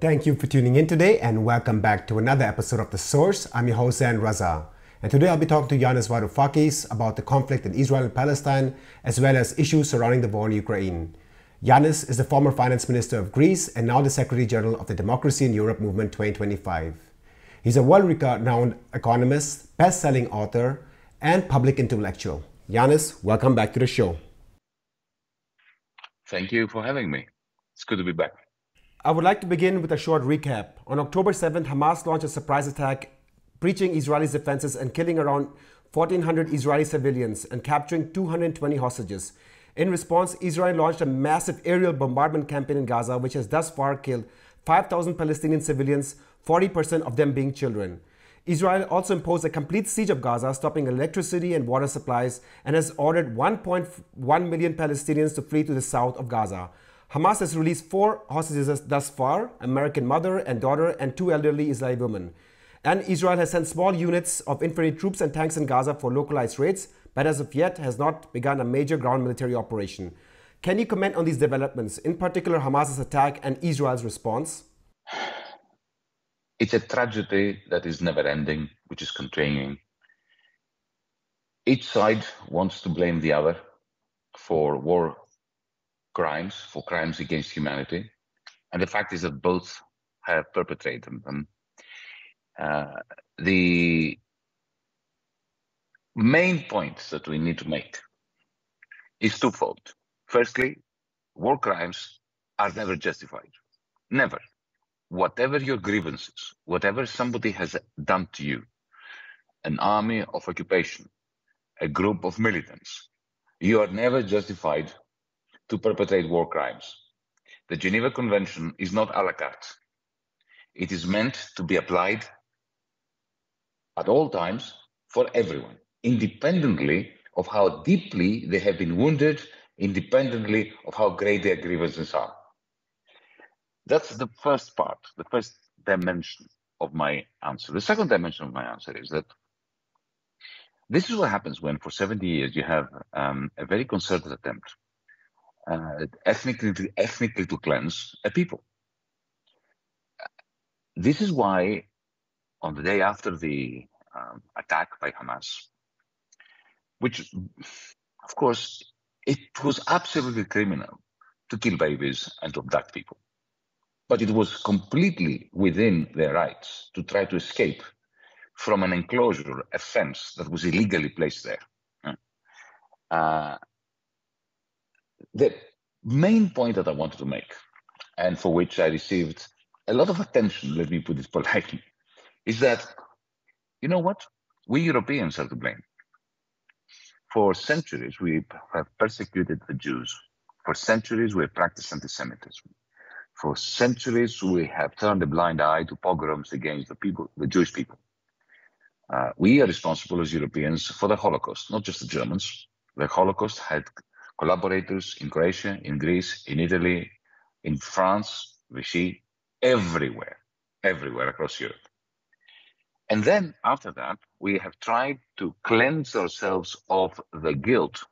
Thank you for tuning in today and welcome back to another episode of The Source. I'm your host, Zain Raza. And today I'll be talking to Yanis Varoufakis about the conflict in Israel and Palestine, as well as issues surrounding the war in Ukraine. Yanis is the former finance minister of Greece and now the Secretary General of the Democracy in Europe Movement 2025. He's a world-renowned economist, best-selling author, and public intellectual. Yanis, welcome back to the show. Thank you for having me. It's good to be back. I would like to begin with a short recap. On October 7th, Hamas launched a surprise attack, breaching Israelis' defenses and killing around 1,400 Israeli civilians and capturing 220 hostages. In response, Israel launched a massive aerial bombardment campaign in Gaza, which has thus far killed 5,000 Palestinian civilians, 40% of them being children. Israel also imposed a complete siege of Gaza, stopping electricity and water supplies, and has ordered 1.1 million Palestinians to flee to the south of Gaza. Hamas has released 4 hostages thus far, American mother and daughter and 2 elderly Israeli women. And Israel has sent small units of infantry troops and tanks in Gaza for localized raids, but as of yet has not begun a major ground military operation. Can you comment on these developments, in particular Hamas's attack and Israel's response? It's a tragedy that is never ending, which is continuing. Each side wants to blame the other for war crimes, for crimes against humanity. And the fact is that both have perpetrated them. The main point that we need to make is twofold. Firstly, war crimes are never justified. Never. Whatever your grievances, whatever somebody has done to you, an army of occupation, a group of militants, you are never justified to perpetrate war crimes. The Geneva Convention is not a la carte. It is meant to be applied at all times for everyone, independently of how deeply they have been wounded, independently of how great their grievances are. That's the first part, the first dimension of my answer. The second dimension of my answer is that this is what happens when for 70 years you have a very concerted attempt ethnically to cleanse a people. This is why on the day after the attack by Hamas, which of course it was absolutely criminal to kill babies and to abduct people, but it was completely within their rights to try to escape from an enclosure, a fence that was illegally placed there. The main point that I wanted to make, and for which I received a lot of attention, let me put it politely, is that, you know what? We Europeans are to blame. For centuries, we have persecuted the Jews. For centuries, we have practiced anti-Semitism. For centuries, we have turned a blind eye to pogroms against the Jewish people. We are responsible as Europeans for the Holocaust, not just the Germans. The Holocaust had collaborators in Croatia, in Greece, in Italy, in France, Vichy, everywhere across Europe. And then after that, we have tried to cleanse ourselves of the guilt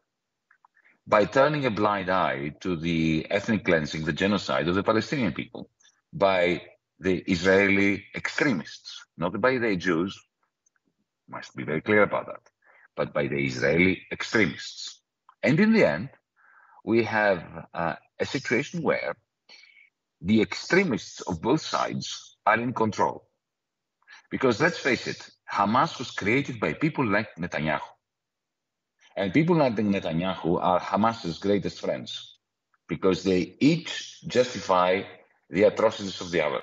by turning a blind eye to the ethnic cleansing, the genocide of the Palestinian people by the Israeli extremists, not by the Jews, must be very clear about that, but by the Israeli extremists. And in the end, we have a situation where the extremists of both sides are in control. Because let's face it, Hamas was created by people like Netanyahu. And people like Netanyahu are Hamas's greatest friends because they each justify the atrocities of the other.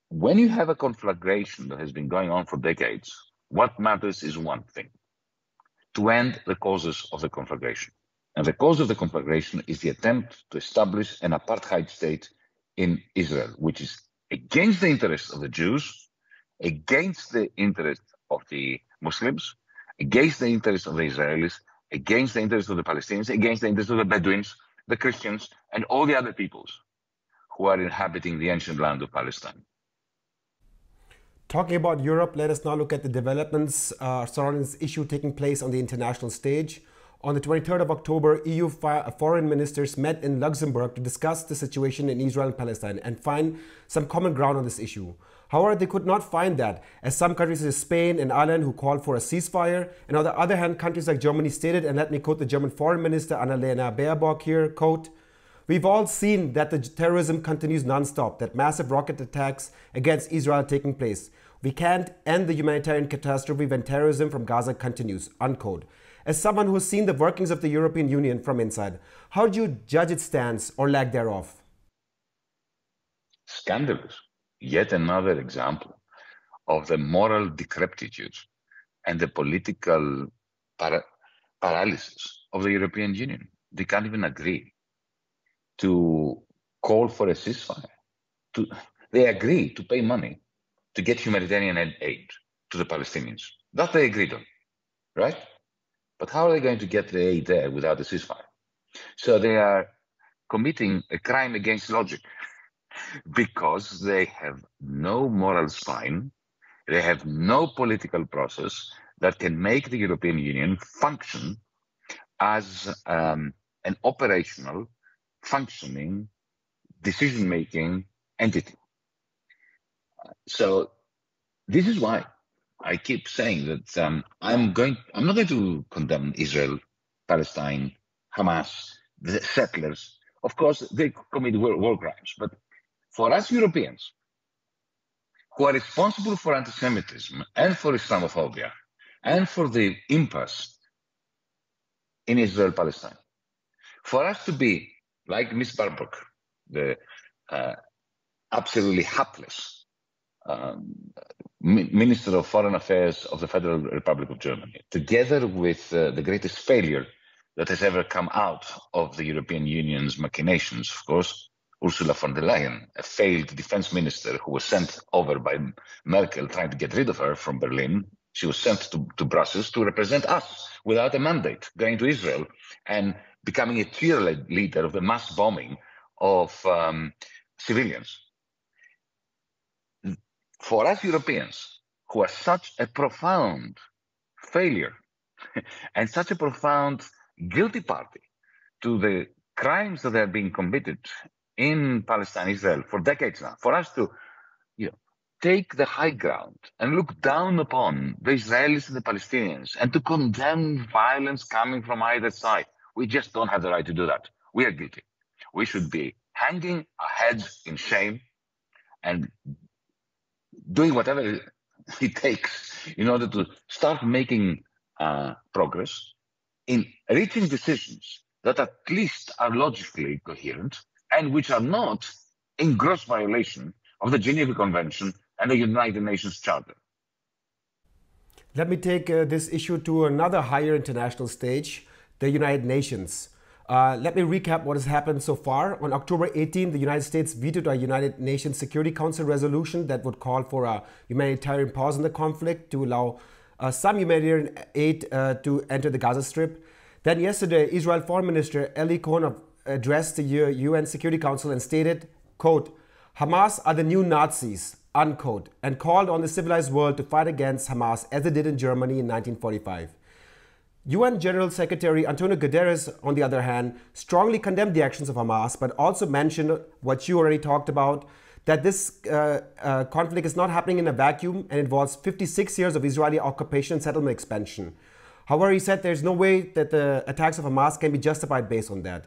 When you have a conflagration that has been going on for decades, what matters is one thing: to end the causes of the conflagration. And the cause of the conflagration is the attempt to establish an apartheid state in Israel, which is against the interests of the Jews, against the interests of the Muslims, against the interests of the Israelis, against the interests of the Palestinians, against the interests of the Bedouins, the Christians, and all the other peoples who are inhabiting the ancient land of Palestine. Talking about Europe, let us now look at the developments surrounding this issue taking place on the international stage. On the 23rd of October, EU foreign ministers met in Luxembourg to discuss the situation in Israel and Palestine and find some common ground on this issue. However, they could not find that, as some countries such as Spain and Ireland who called for a ceasefire, and on the other hand, countries like Germany stated, and let me quote the German foreign minister Annalena Baerbock here, quote, "We've all seen that the terrorism continues non-stop, that massive rocket attacks against Israel are taking place. We can't end the humanitarian catastrophe when terrorism from Gaza continues," unquote. As someone who has seen the workings of the European Union from inside, how do you judge its stance or lack thereof? Scandalous. Yet another example of the moral decrepitude and the political paralysis of the European Union. They can't even agree to call for a ceasefire. They agree to pay money to get humanitarian aid to the Palestinians. That they agreed on, right? But how are they going to get the aid there without a ceasefire? So they are committing a crime against logic because they have no moral spine, they have no political process that can make the European Union function as an operational, functioning, decision-making entity. So this is why I keep saying that I'm not going to condemn Israel, Palestine, Hamas, the settlers. Of course, they commit war crimes. But for us Europeans, who are responsible for anti-Semitism and for Islamophobia and for the impasse in Israel-Palestine, for us to be like Ms. Baerbock, the absolutely hapless Minister of Foreign Affairs of the Federal Republic of Germany, together with the greatest failure that has ever come out of the European Union's machinations, of course, Ursula von der Leyen, a failed defense minister who was sent over by Merkel trying to get rid of her from Berlin. She was sent to Brussels to represent us without a mandate, going to Israel and becoming a cheerleader of the mass bombing of civilians. For us Europeans, who are such a profound failure and such a profound guilty party to the crimes that are being committed in Palestine, Israel for decades now, for us to take the high ground and look down upon the Israelis and the Palestinians and to condemn violence coming from either side, we just don't have the right to do that. We are guilty. We should be hanging our heads in shame and doing whatever it takes in order to start making progress in reaching decisions that at least are logically coherent and which are not in gross violation of the Geneva Convention and the United Nations Charter. Let me take this issue to another higher international stage, the United Nations. Let me recap what has happened so far. On October 18, the United States vetoed a United Nations Security Council resolution that would call for a humanitarian pause in the conflict to allow some humanitarian aid to enter the Gaza Strip. Then yesterday, Israel Foreign Minister Eli Cohen addressed the UN Security Council and stated, quote, "Hamas are the new Nazis," unquote, and called on the civilized world to fight against Hamas as it did in Germany in 1945. UN General Secretary Antonio Guterres, on the other hand, strongly condemned the actions of Hamas, but also mentioned what you already talked about, that this conflict is not happening in a vacuum and involves 56 years of Israeli occupation and settlement expansion. However, he said there's no way that the attacks of Hamas can be justified based on that.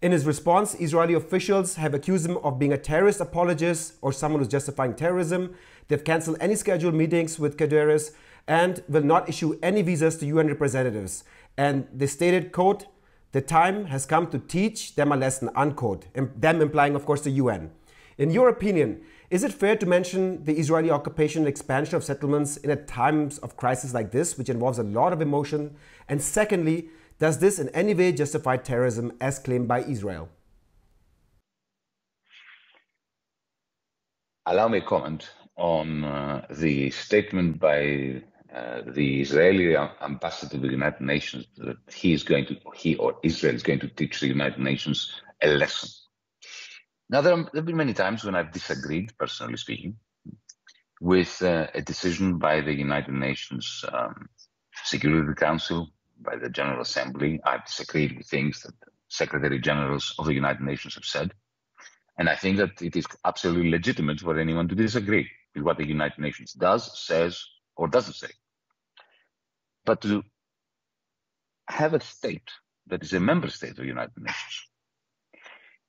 In his response, Israeli officials have accused him of being a terrorist apologist or someone who's justifying terrorism. They've canceled any scheduled meetings with Guterres and will not issue any visas to UN representatives. And they stated, quote, "The time has come to teach them a lesson," unquote, them implying, of course, the UN. In your opinion, is it fair to mention the Israeli occupation and expansion of settlements in a times of crisis like this, which involves a lot of emotion? And secondly, does this in any way justify terrorism as claimed by Israel? Allow me a comment on the statement by the Israeli ambassador to the United Nations that he or Israel is going to teach the United Nations a lesson. Now, there have been many times when I've disagreed, personally speaking, with a decision by the United Nations Security Council, by the General Assembly. I've disagreed with things that Secretary Generals of the United Nations have said. And I think that it is absolutely legitimate for anyone to disagree with what the United Nations does, says, or doesn't say. But to have a state that is a member state of the United Nations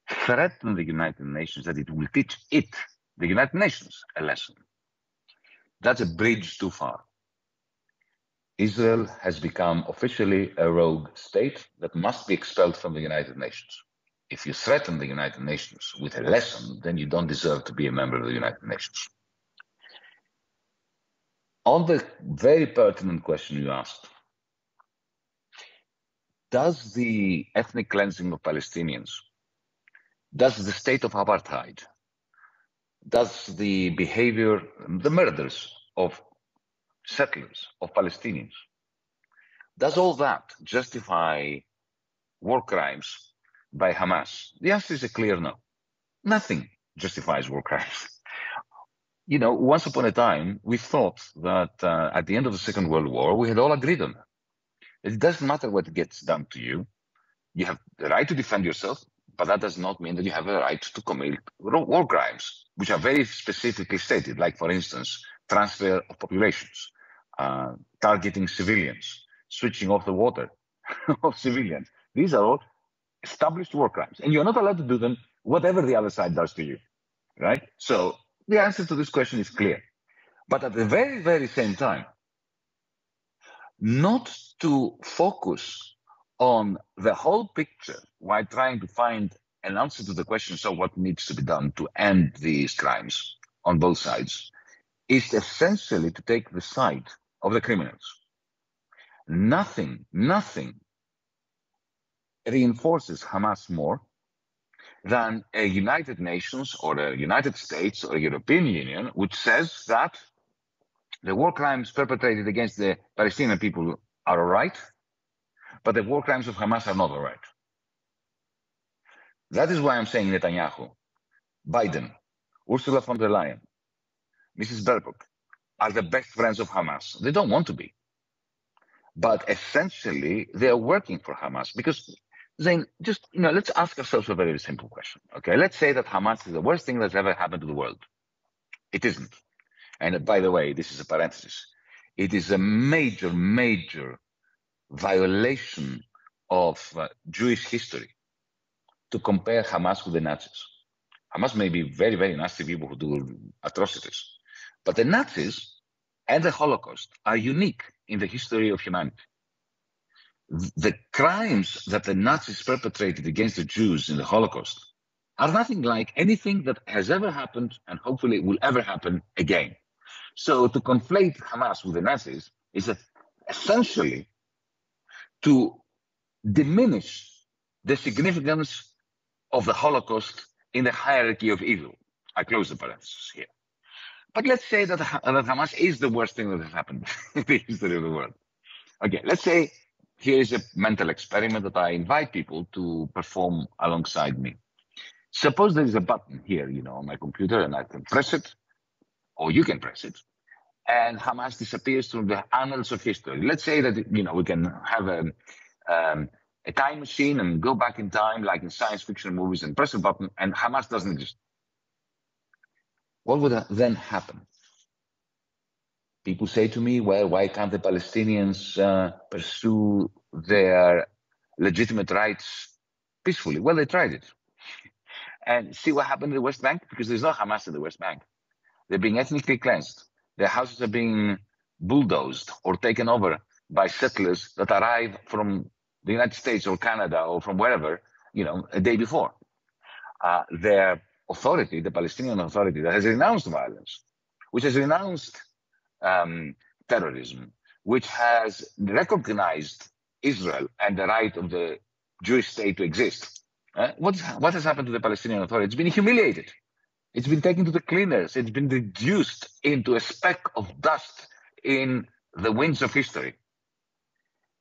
threaten the United Nations that it will teach it, the United Nations, a lesson, that's a bridge too far. Israel has become officially a rogue state that must be expelled from the United Nations. If you threaten the United Nations with a lesson, then you don't deserve to be a member of the United Nations. On the very pertinent question you asked, does the ethnic cleansing of Palestinians, does the state of apartheid, does the behavior, the murders of settlers, of Palestinians, does all that justify war crimes by Hamas? The answer is a clear no. Nothing justifies war crimes. You know, once upon a time, we thought that at the end of the Second World War, we had all agreed on that. It doesn't matter what gets done to you. You have the right to defend yourself, but that does not mean that you have a right to commit war crimes, which are very specifically stated, like, for instance, transfer of populations, targeting civilians, switching off the water of civilians. These are all established war crimes, and you're not allowed to do them whatever the other side does to you, right? So the answer to this question is clear. But at the very, very same time, not to focus on the whole picture while trying to find an answer to the question, so what needs to be done to end these crimes on both sides, is essentially to take the side of the criminals. Nothing reinforces Hamas more than a United Nations or a United States or a European Union, which says that the war crimes perpetrated against the Palestinian people are all right, but the war crimes of Hamas are not all right. That is why I'm saying Netanyahu, Biden, Ursula von der Leyen, Mrs. Baerbock are the best friends of Hamas. They don't want to be. But essentially, they are working for Hamas because then just, let's ask ourselves a very simple question. Okay, let's say that Hamas is the worst thing that's ever happened to the world. It isn't. And by the way, this is a parenthesis. It is a major, major violation of Jewish history to compare Hamas with the Nazis. Hamas may be very, very nasty people who do atrocities, but the Nazis and the Holocaust are unique in the history of humanity. The crimes that the Nazis perpetrated against the Jews in the Holocaust are nothing like anything that has ever happened and hopefully will ever happen again. So to conflate Hamas with the Nazis is essentially to diminish the significance of the Holocaust in the hierarchy of evil. I close the parenthesis here. But let's say that Hamas is the worst thing that has happened in the history of the world. Okay, let's say here is a mental experiment that I invite people to perform alongside me. Suppose there is a button here, on my computer, and I can press it, or you can press it, and Hamas disappears from the annals of history. Let's say that, we can have a time machine and go back in time, like in science fiction movies, and press a button, and Hamas doesn't exist. What would then happen? People say to me, well, why can't the Palestinians pursue their legitimate rights peacefully? Well, they tried it. And see what happened in the West Bank? Because there's no Hamas in the West Bank. They're being ethnically cleansed. Their houses are being bulldozed or taken over by settlers that arrive from the United States or Canada or from wherever, a day before. Their authority, the Palestinian Authority, that has renounced violence, which has renounced terrorism, which has recognized Israel and the right of the Jewish state to exist. What has happened to the Palestinian Authority? It's been humiliated. It's been taken to the cleaners. It's been reduced into a speck of dust in the winds of history.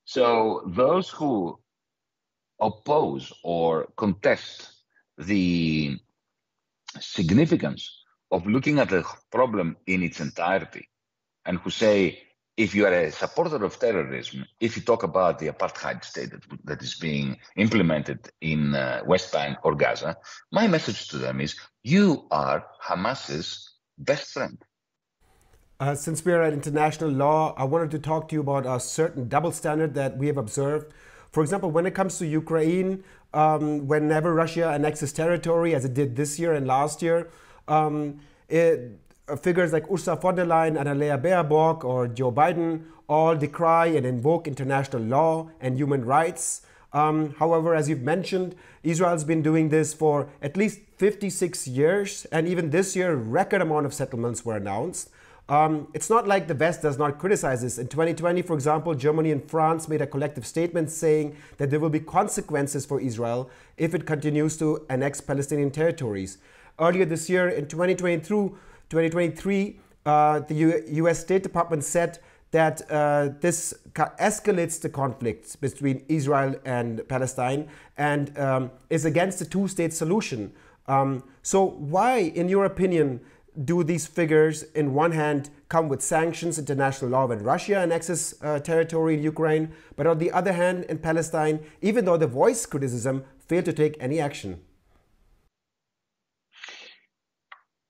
So those who oppose or contest the significance of looking at the problem in its entirety, and who say if you are a supporter of terrorism, if you talk about the apartheid state that is being implemented in West Bank or Gaza, my message to them is you are Hamas's best friend. Since we are at international law, I wanted to talk to you about a certain double standard that we have observed. For example, when it comes to Ukraine, whenever Russia annexes territory, as it did this year and last year, figures like Ursula von der Leyen, Annalena Baerbock, or Joe Biden all decry and invoke international law and human rights. However, as you've mentioned, Israel's been doing this for at least 56 years, and even this year, a record amount of settlements were announced. It's not like the West does not criticize this. In 2020, for example, Germany and France made a collective statement saying that there will be consequences for Israel if it continues to annex Palestinian territories. Earlier this year, in 2023, the US State Department said that this escalates the conflicts between Israel and Palestine and is against the two-state solution. So why, in your opinion, do these figures, in one hand, come with sanctions, international law, when Russia annexes territory in Ukraine, but on the other hand, in Palestine, even though they voice criticism, fail to take any action?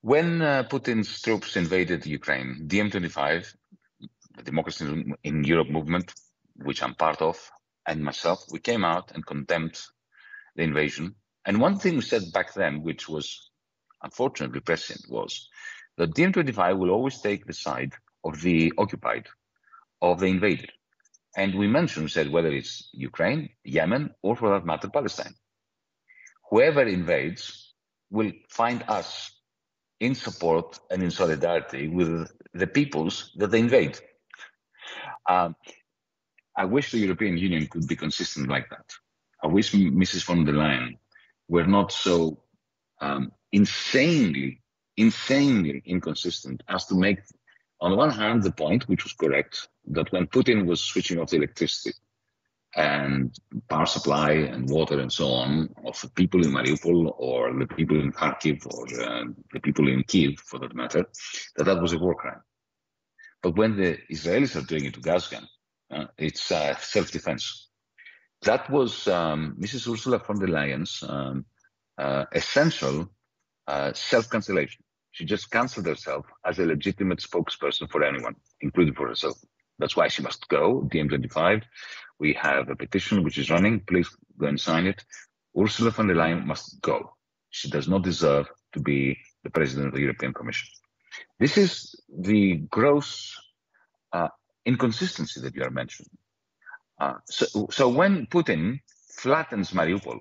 When Putin's troops invaded Ukraine, DiEM25, the Democracy in Europe movement, which I'm part of, and myself, we came out and condemned the invasion. And one thing we said back then, which was unfortunately prescient, was that DiEM25 will always take the side of the occupied, of the invaded. And we said, whether it's Ukraine, Yemen, or for that matter, Palestine, whoever invades will find us in support and in solidarity with the peoples that they invade. I wish the European Union could be consistent like that. I wish Mrs. von der Leyen were not so insanely inconsistent as to make, on one hand, the point, which was correct, that when Putin was switching off the electricity and power supply and water and so on of the people in Mariupol or the people in Kharkiv or the people in Kiev, for that matter, that was a war crime. But when the Israelis are doing it to Gaza, it's self-defense. That was Mrs. Ursula von der Leyen's essential self-cancellation. She just cancelled herself as a legitimate spokesperson for anyone, including for herself. That's why she must go, DiEM25. We have a petition which is running. Please go and sign it. Ursula von der Leyen must go. She does not deserve to be the president of the European Commission. This is the gross inconsistency that you are mentioning. So when Putin flattens Mariupol,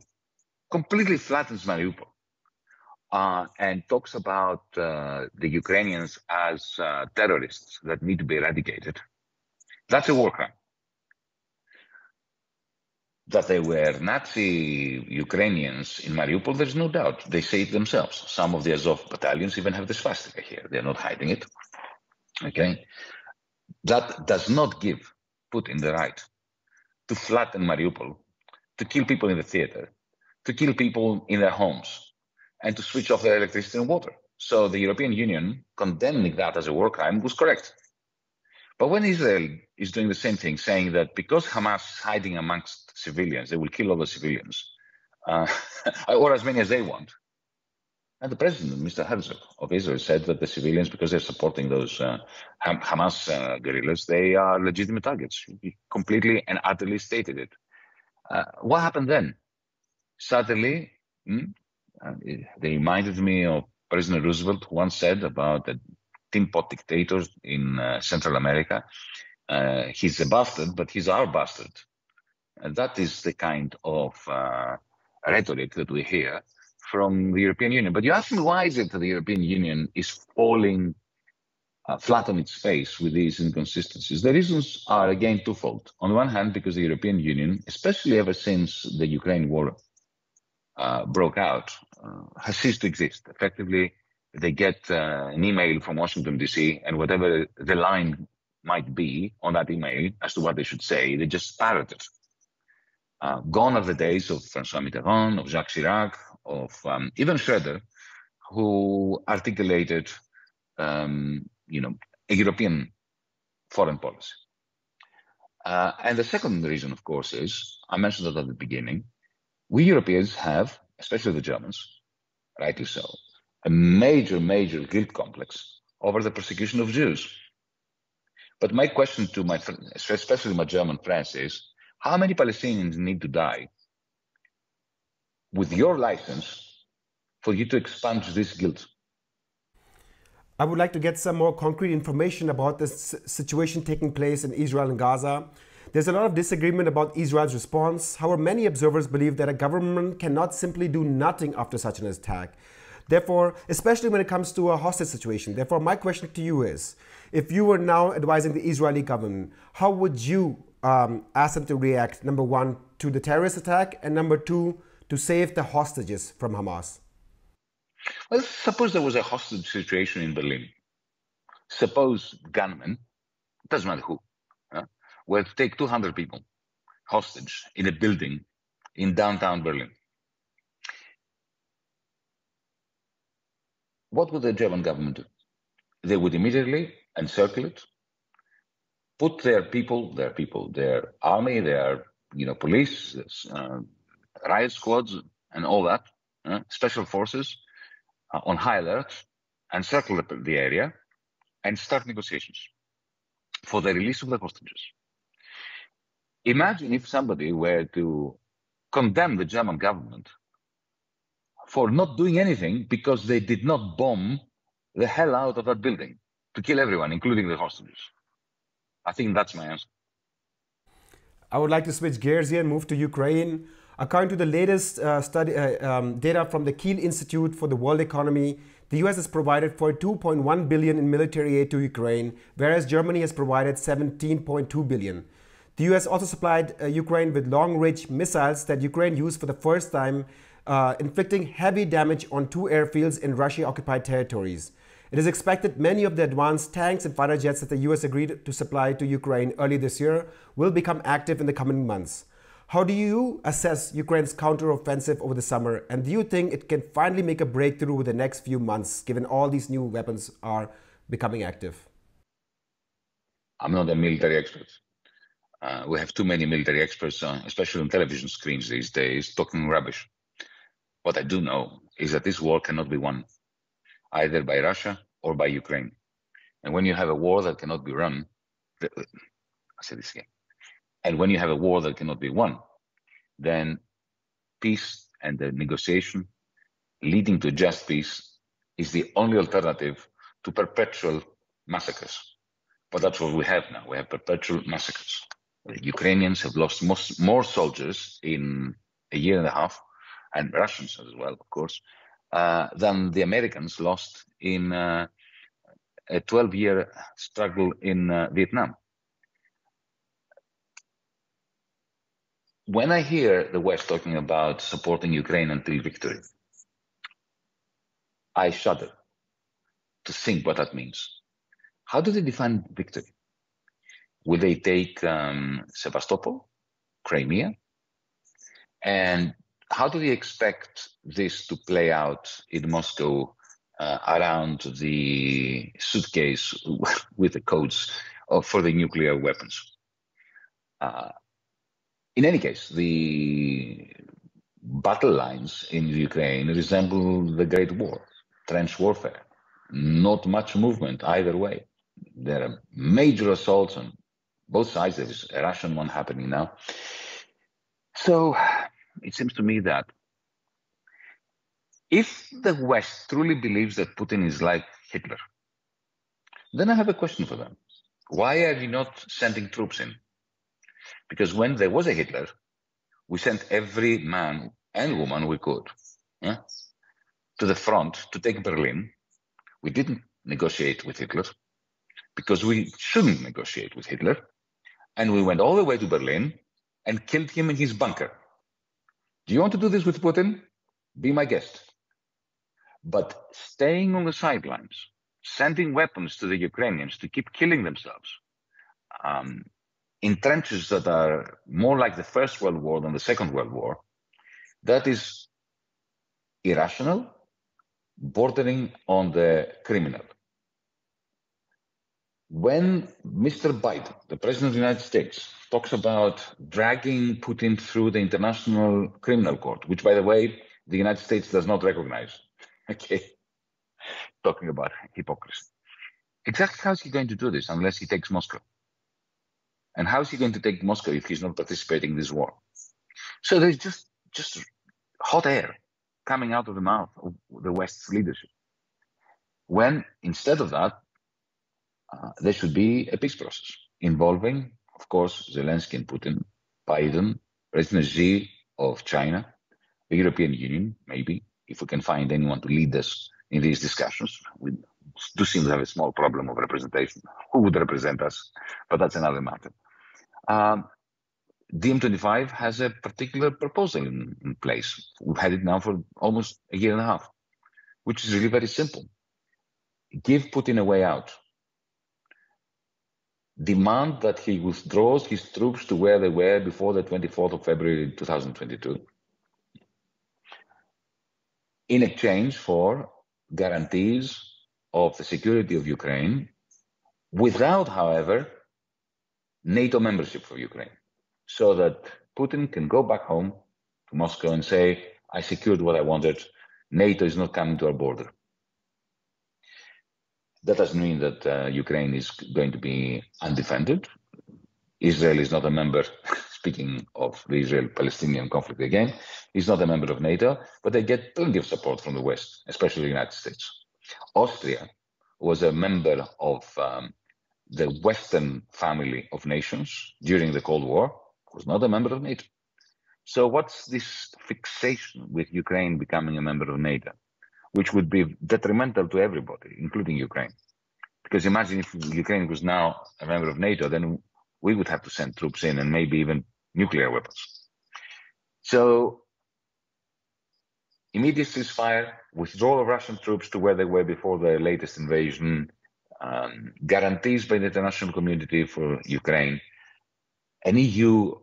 completely flattens Mariupol, and talks about the Ukrainians as terrorists that need to be eradicated, that's a war crime. That they were Nazi Ukrainians in Mariupol, there's no doubt. They say it themselves. Some of the Azov battalions even have the swastika here. They're not hiding it. Okay? That does not give Putin the right to flatten Mariupol, to kill people in the theater, to kill people in their homes, and to switch off their electricity and water. So the European Union condemning that as a war crime was correct. But when Israel is doing the same thing, saying that because Hamas is hiding amongst civilians, they will kill all the civilians, or as many as they want. And the president, Mr. Herzog of Israel, said that the civilians, because they're supporting those Hamas guerrillas, they are legitimate targets. He completely and utterly stated it. What happened then? Suddenly, they reminded me of President Roosevelt, who once said about the tin pot dictators in Central America. He's a bastard, but he's our bastard. And that is the kind of rhetoric that we hear from the European Union. But you ask me, why is it that the European Union is falling flat on its face with these inconsistencies? The reasons are, again, twofold. On one hand, because the European Union, especially ever since the Ukraine war broke out, has ceased to exist. Effectively, they get an email from Washington, D.C., and whatever the line might be on that email as to what they should say, they just parrot it. Gone are the days of François Mitterrand, of Jacques Chirac, of even Schroeder, who articulated, a European foreign policy. And the second reason, of course, is, I mentioned it at the beginning, we Europeans have, especially the Germans, rightly so, a major, major guilt complex over the persecution of Jews. But my question to my friends, especially my German friends, is how many Palestinians need to die with your license for you to expunge this guilt? I would like to get some more concrete information about this situation taking place in Israel and Gaza. There's a lot of disagreement about Israel's response. However, many observers believe that a government cannot simply do nothing after such an attack. Therefore, especially when it comes to a hostage situation. Therefore, my question to you is, if you were now advising the Israeli government, how would you ask them to react, number one, to the terrorist attack, and number two, to save the hostages from Hamas? Well, suppose there was a hostage situation in Berlin. Suppose gunmen, doesn't matter who, were to take 200 people hostage in a building in downtown Berlin. What would the German government do? They would immediately encircle it, put their people, their army, their police, riot squads, and all that, special forces on high alert, encircle the area, and start negotiations for the release of the hostages. Imagine if somebody were to condemn the German government for not doing anything because they did not bomb the hell out of that building to kill everyone, including the hostages. I think that's my answer. I would like to switch gears here and move to Ukraine. According to the latest data from the Kiel Institute for the World Economy, the US has provided for $2.1 billion in military aid to Ukraine, whereas Germany has provided $17.2 billion. The US also supplied Ukraine with long-range missiles that Ukraine used for the first time, inflicting heavy damage on 2 airfields in Russia-occupied territories. It is expected many of the advanced tanks and fighter jets that the US agreed to supply to Ukraine early this year will become active in the coming months. How do you assess Ukraine's counteroffensive over the summer, and do you think it can finally make a breakthrough with the next few months, given all these new weapons are becoming active? I'm not a military expert. We have too many military experts, especially on television screens these days, talking rubbish. What I do know is that this war cannot be won, either by Russia or by Ukraine. And when you have a war that cannot be run, I say this again, and when you have a war that cannot be won, then peace and the negotiation leading to just peace is the only alternative to perpetual massacres. But that's what we have now. We have perpetual massacres. The Ukrainians have lost more soldiers in a year and a half, and Russians as well, of course, than the Americans lost in a 12-year struggle in Vietnam. When I hear the West talking about supporting Ukraine until victory, I shudder to think what that means. How do they define victory? Will they take Sevastopol, Crimea? And how do they expect this to play out in Moscow around the suitcase with the codes for the nuclear weapons? In any case, the battle lines in Ukraine resemble the Great War, trench warfare. Not much movement either way. There are major assaults on both sides. There's a Russian one happening now. So it seems to me that if the West truly believes that Putin is like Hitler, then I have a question for them. Why are you not sending troops in? Because when there was a Hitler, we sent every man and woman we could to the front to take Berlin. We didn't negotiate with Hitler because we shouldn't negotiate with Hitler. And we went all the way to Berlin and killed him in his bunker. Do you want to do this with Putin? Be my guest. But staying on the sidelines, sending weapons to the Ukrainians to keep killing themselves, in trenches that are more like the First World War than the Second World War, that is irrational, bordering on the criminal. when Mr. Biden, the President of the United States, talks about dragging Putin through the International Criminal Court, which, by the way, the United States does not recognize, okay, talking about hypocrisy. Exactly how is he going to do this unless he takes Moscow? And how is he going to take Moscow if he's not participating in this war? So there's just hot air coming out of the mouth of the West's leadership. When instead of that, there should be a peace process involving, of course, Zelensky and Putin, Biden, President Xi of China, the European Union, maybe, if we can find anyone to lead us in these discussions. We do seem to have a small problem of representation. Who would represent us? But that's another matter. DiEM25 has a particular proposal in place. We've had it now for almost a year and a half, which is really very simple. Give Putin a way out. Demand that he withdraws his troops to where they were before the 24th of February 2022, in exchange for guarantees of the security of Ukraine, without, however, NATO membership for Ukraine, so that Putin can go back home to Moscow and say, I secured what I wanted, NATO is not coming to our border. That doesn't mean that Ukraine is going to be undefended. Israel is not a member, speaking of the Israel-Palestinian conflict again, is not a member of NATO, but they get plenty of support from the West, especially the United States. Austria was a member of the Western family of nations during the Cold War, was not a member of NATO. So what's this fixation with Ukraine becoming a member of NATO, which would be detrimental to everybody, including Ukraine? Because imagine if Ukraine was now a member of NATO, then we would have to send troops in and maybe even nuclear weapons. So immediate ceasefire, withdrawal of Russian troops to where they were before the latest invasion, guarantees by the international community for Ukraine, an EU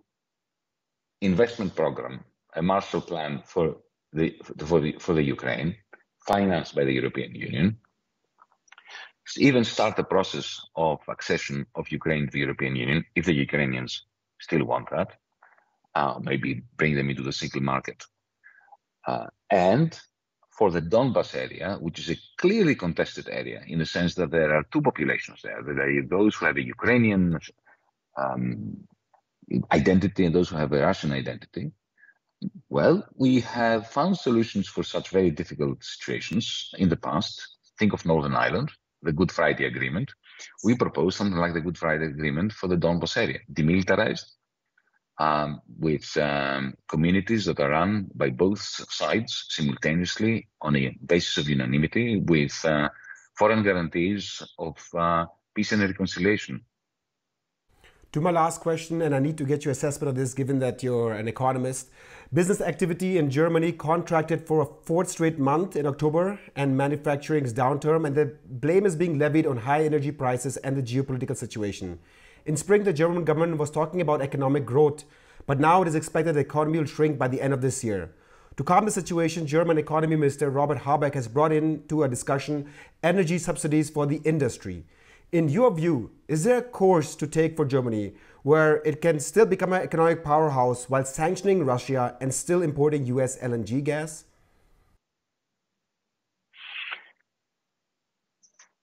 investment program, a Marshall Plan for the Ukraine, financed by the European Union, even start the process of accession of Ukraine to the European Union, if the Ukrainians still want that, maybe bring them into the single market. And for the Donbas area, which is a clearly contested area in the sense that there are two populations there. There are those who have a Ukrainian identity and those who have a Russian identity. Well, we have found solutions for such very difficult situations in the past. Think of Northern Ireland, the Good Friday Agreement. We proposed something like the Good Friday Agreement for the Donbas area, demilitarized, with communities that are run by both sides simultaneously on a basis of unanimity, with foreign guarantees of peace and reconciliation. To my last question, and I need to get your assessment of this given that you're an economist. Business activity in Germany contracted for a fourth straight month in October, and manufacturing is downturn, and the blame is being levied on high energy prices and the geopolitical situation. In spring, the German government was talking about economic growth, but now it is expected the economy will shrink by the end of this year. To calm the situation, German Economy Minister Robert Habeck has brought into a discussion energy subsidies for the industry. In your view, is there a course to take for Germany where it can still become an economic powerhouse while sanctioning Russia and still importing US LNG gas?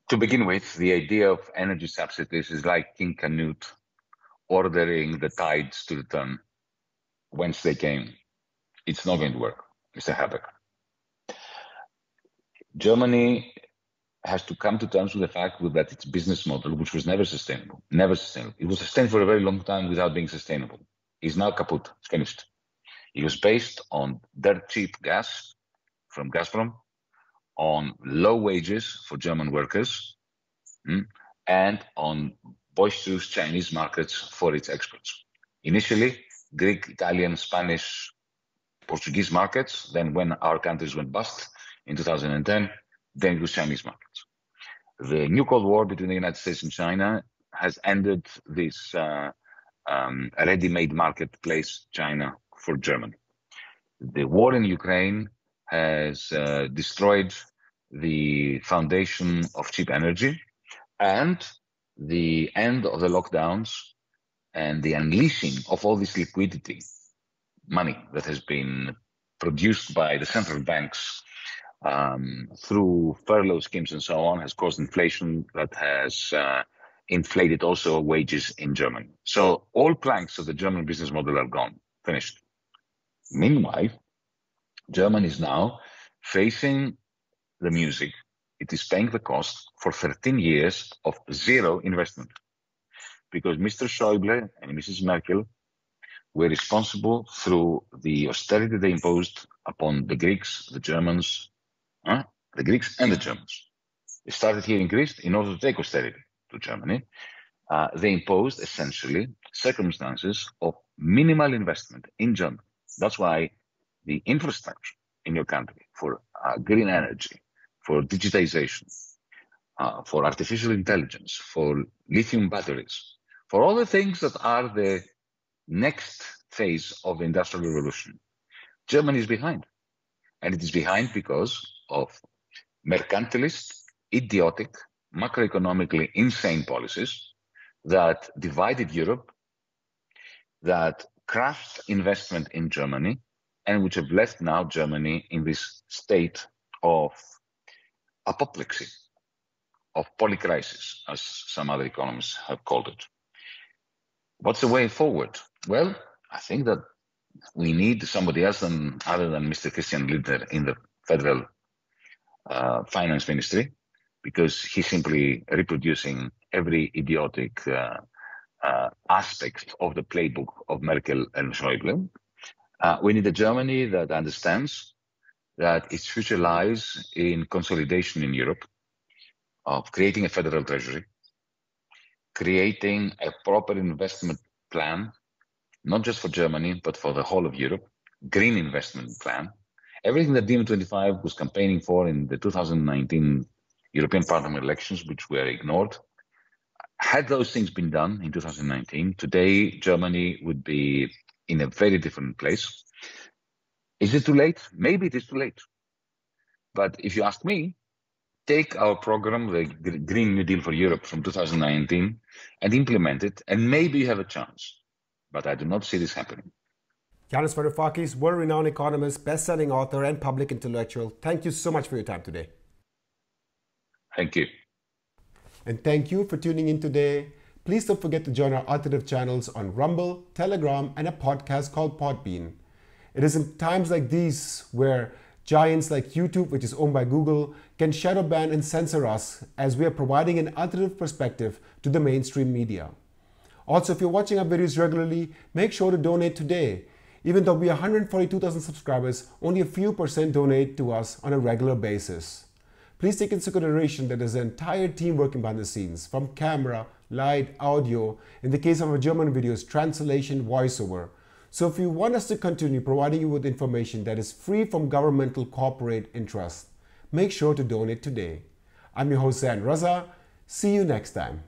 To begin with, the idea of energy subsidies is like King Canute ordering the tides to return whence they came. It's not going to work, Mr. Habeck. Germany has to come to terms with the fact that its business model, which was never sustainable. It was sustained for a very long time without being sustainable. It's now kaput, it's finished. It was based on dirt cheap gas from Gazprom, on low wages for German workers, and on boisterous Chinese markets for its exports. Initially, Greek, Italian, Spanish, Portuguese markets. Then when our countries went bust in 2010, then it was Chinese markets. The new Cold War between the United States and China has ended this ready-made marketplace China for Germany. The war in Ukraine has destroyed the foundation of cheap energy, and the end of the lockdowns and the unleashing of all this liquidity, money that has been produced by the central banks through furlough schemes and so on, has caused inflation that has inflated also wages in Germany. So all planks of the German business model are gone, finished. Meanwhile, Germany is now facing the music. It is paying the cost for 13 years of zero investment, because Mr. Schäuble and Mrs. Merkel were responsible through the austerity they imposed upon the Greeks, the Germans, the Greeks and the Germans. They started here in Greece in order to take austerity to Germany. They imposed essentially circumstances of minimal investment in Germany. That's why the infrastructure in your country for green energy, for digitization, for artificial intelligence, for lithium batteries, for all the things that are the next phase of the Industrial Revolution, Germany is behind. And it is behind because of mercantilist, idiotic, macroeconomically insane policies that divided Europe, that crushed investment in Germany, and which have left now Germany in this state of apoplexy, of polycrisis, as some other economists have called it. What's the way forward? Well, I think that we need somebody else other than Mr. Christian Lindner in the federal finance ministry, because he's simply reproducing every idiotic aspect of the playbook of Merkel and Schäuble. We need a Germany that understands that its future lies in consolidation in Europe, of creating a federal treasury, creating a proper investment plan, not just for Germany, but for the whole of Europe, green investment plan. Everything that DiEM25 was campaigning for in the 2019 European Parliament elections, which were ignored, had those things been done in 2019, today Germany would be in a very different place. Is it too late? Maybe it is too late. But if you ask me, take our program, the Green New Deal for Europe from 2019, and implement it, and maybe you have a chance. But I do not see this happening. Yanis Varoufakis, world-renowned economist, best-selling author, and public intellectual. Thank you so much for your time today. Thank you. And thank you for tuning in today. Please don't forget to join our alternative channels on Rumble, Telegram, and a podcast called Podbean. It is in times like these where giants like YouTube, which is owned by Google, can shadow ban and censor us, as we are providing an alternative perspective to the mainstream media. Also, if you're watching our videos regularly, make sure to donate today. Even though we are 142,000 subscribers, only a few % donate to us on a regular basis. Please take into consideration that there's an entire team working behind the scenes, from camera, light, audio, in the case of our German videos, translation, voiceover. So if you want us to continue providing you with information that is free from governmental corporate interest, make sure to donate today. I'm your host, Zain Raza. See you next time.